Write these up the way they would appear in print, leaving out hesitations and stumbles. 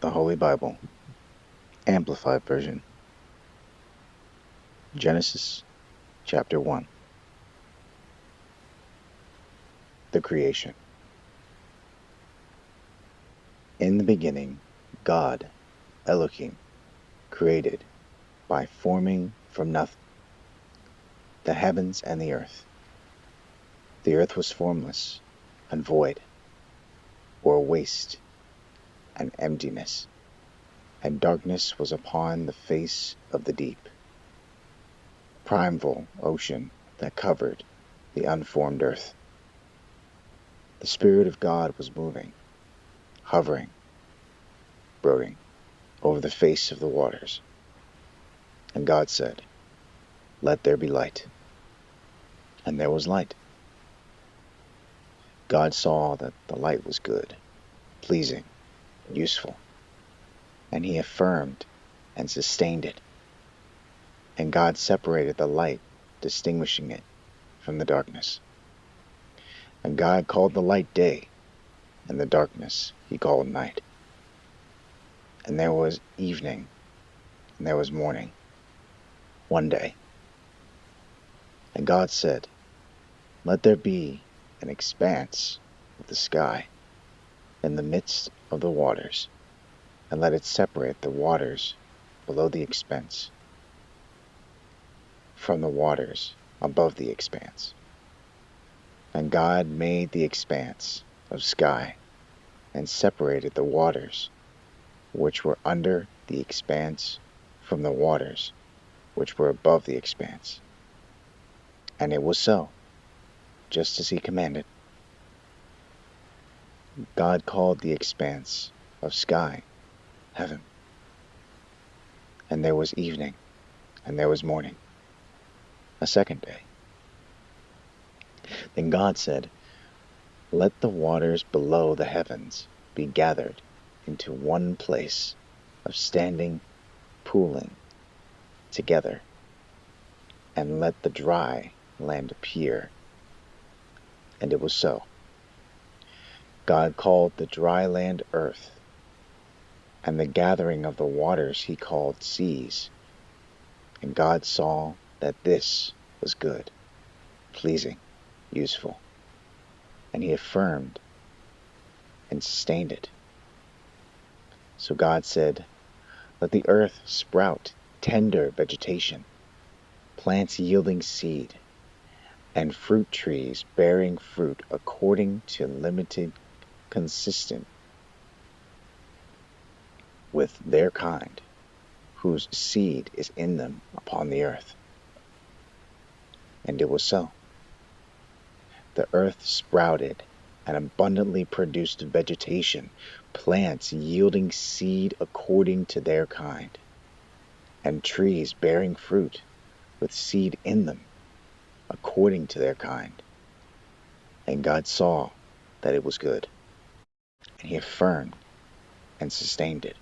The Holy Bible, Amplified Version, Genesis chapter 1. The Creation. In the beginning, God, Elohim, created, by forming from nothing, the heavens and the earth. The earth was formless and void, or a waste and emptiness, and darkness was upon the face of the deep. Primeval ocean that covered the unformed earth. The Spirit of God was moving, hovering, brooding over the face of the waters. And God said, "Let there be light." And there was light. God saw that the light was good, pleasing, useful, and He affirmed and sustained it. And God separated the light, distinguishing it from the darkness. And God called the light day, and the darkness He called night. And there was evening, and there was morning, one day. And God said, "Let there be an expanse of the sky in the midst of the waters, and let it separate the waters below the expanse from the waters above the expanse." And God made the expanse of sky, and separated the waters which were under the expanse from the waters which were above the expanse. And it was so, just as He commanded. God called the expanse of sky heaven. And there was evening, and there was morning, a second day. Then God said, "Let the waters below the heavens be gathered into one place of standing, pooling together, and let the dry land appear." And it was so. God called the dry land earth, and the gathering of the waters He called seas. And God saw that this was good, pleasing, useful, and He affirmed and sustained it. So God said, "Let the earth sprout tender vegetation, plants yielding seed, and fruit trees bearing fruit according to limited, consistent with their kind, whose seed is in them upon the earth." And it was so. The earth sprouted and abundantly produced vegetation, plants yielding seed according to their kind, and trees bearing fruit with seed in them according to their kind. And God saw that it was good, and He affirmed and sustained it.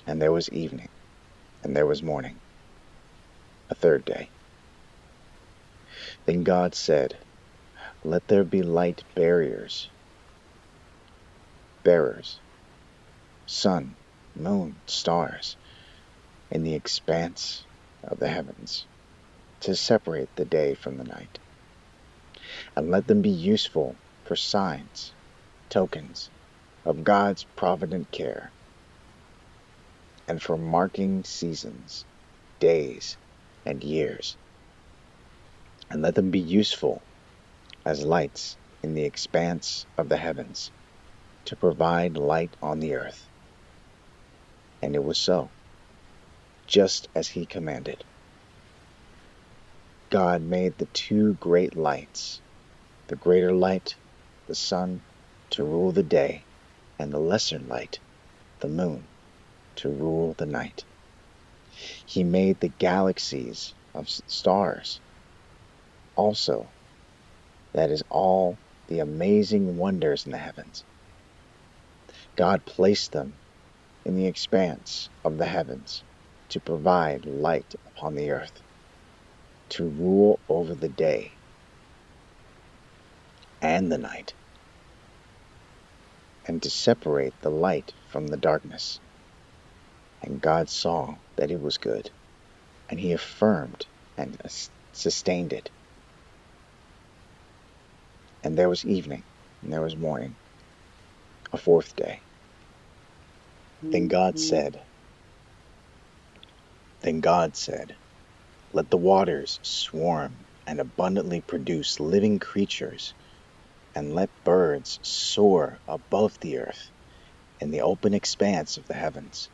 And there was evening, and there was morning, a third day. Then God said, "Let there be light bearers, sun, moon, stars, in the expanse of the heavens, to separate the day from the night. And let them be useful for signs, tokens of God's provident care, and for marking seasons, days, and years. And let them be useful as lights in the expanse of the heavens, to provide light on the earth." And it was so, just as He commanded. God made the two great lights, the greater light, the sun, to rule the day, and the lesser light, the moon, to rule the night. He made the galaxies of stars also, that is, all the amazing wonders in the heavens. God placed them in the expanse of the heavens to provide light upon the earth, to rule over the day and the night. and to separate the light from the darkness. And God saw that it was good, and he affirmed and sustained it. And there was evening, and there was morning, a fourth day. Then God said, Let the waters swarm and abundantly produce living creatures, and let birds soar above the earth in the open expanse of the heavens.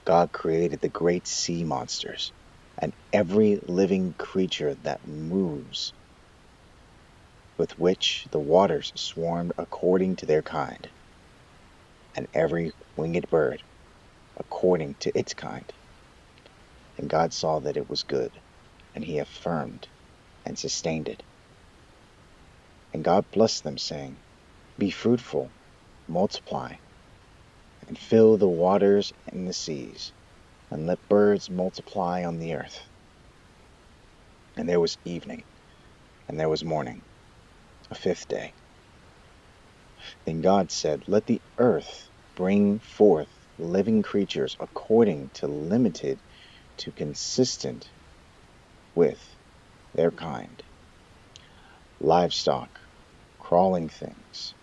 God created the great sea monsters and every living creature that moves, with which the waters swarmed according to their kind, and every winged bird according to its kind. And God saw that it was good, and he affirmed and sustained it. And God blessed them, saying, Be fruitful, multiply, and fill the waters and the seas, and let birds multiply on the earth. And there was evening, and there was morning, a fifth day. Then God said, Let the earth bring forth living creatures according to limited to consistent with their kind, livestock, crawling things,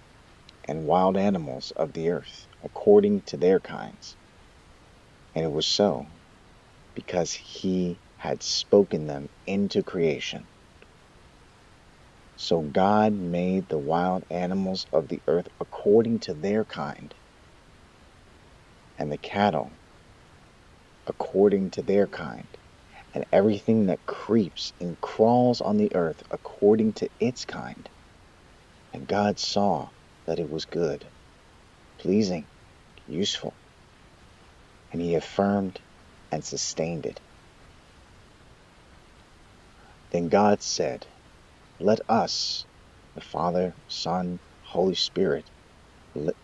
and wild animals of the earth according to their kinds. And it was so, because he had spoken them into creation. So God made the wild animals of the earth according to their kind, and the cattle according to their kind, and everything that creeps and crawls on the earth according to its kind. And God saw that it was good, pleasing, useful, and he affirmed and sustained it. Then God said, Let us, the Father, Son, Holy Spirit,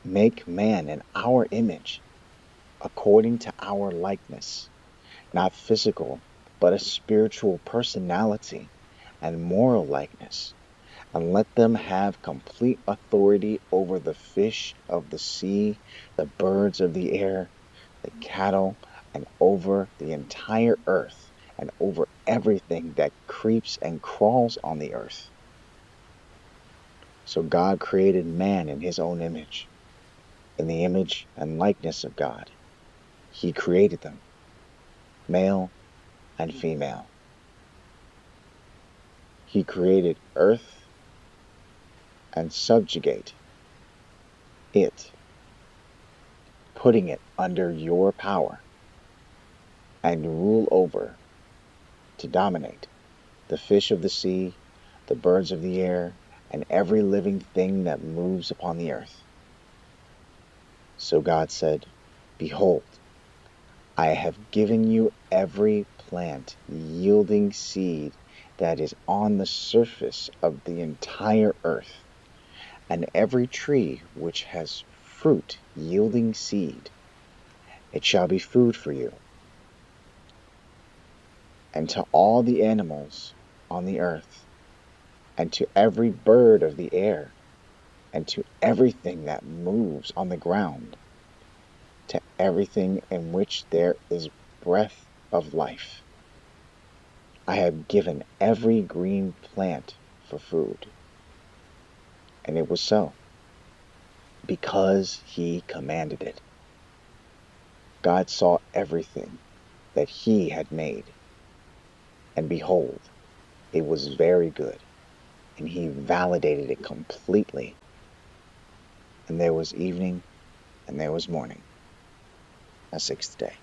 make man in our image, according to our likeness, not physical, but a spiritual personality and moral likeness, and let them have complete authority over the fish of the sea, the birds of the air, the cattle, and over the entire earth, and over everything that creeps and crawls on the earth. So God created man in his own image. In the image and likeness of God, he created them, male and female. He created earth and subjugate it, putting it under your power, and rule over, to dominate, the fish of the sea, the birds of the air, and every living thing that moves upon the earth. So God said, Behold, I have given you every plant yielding seed that is on the surface of the entire earth, and every tree which has fruit yielding seed. It shall be food for you. And to all the animals on the earth, and to every bird of the air, and to everything that moves on the ground, to everything in which there is breath of life, I have given every green plant for food. And it was so, because he commanded it. God saw everything that he had made, and behold, it was very good, and he validated it completely. And there was evening, and there was morning, a sixth day.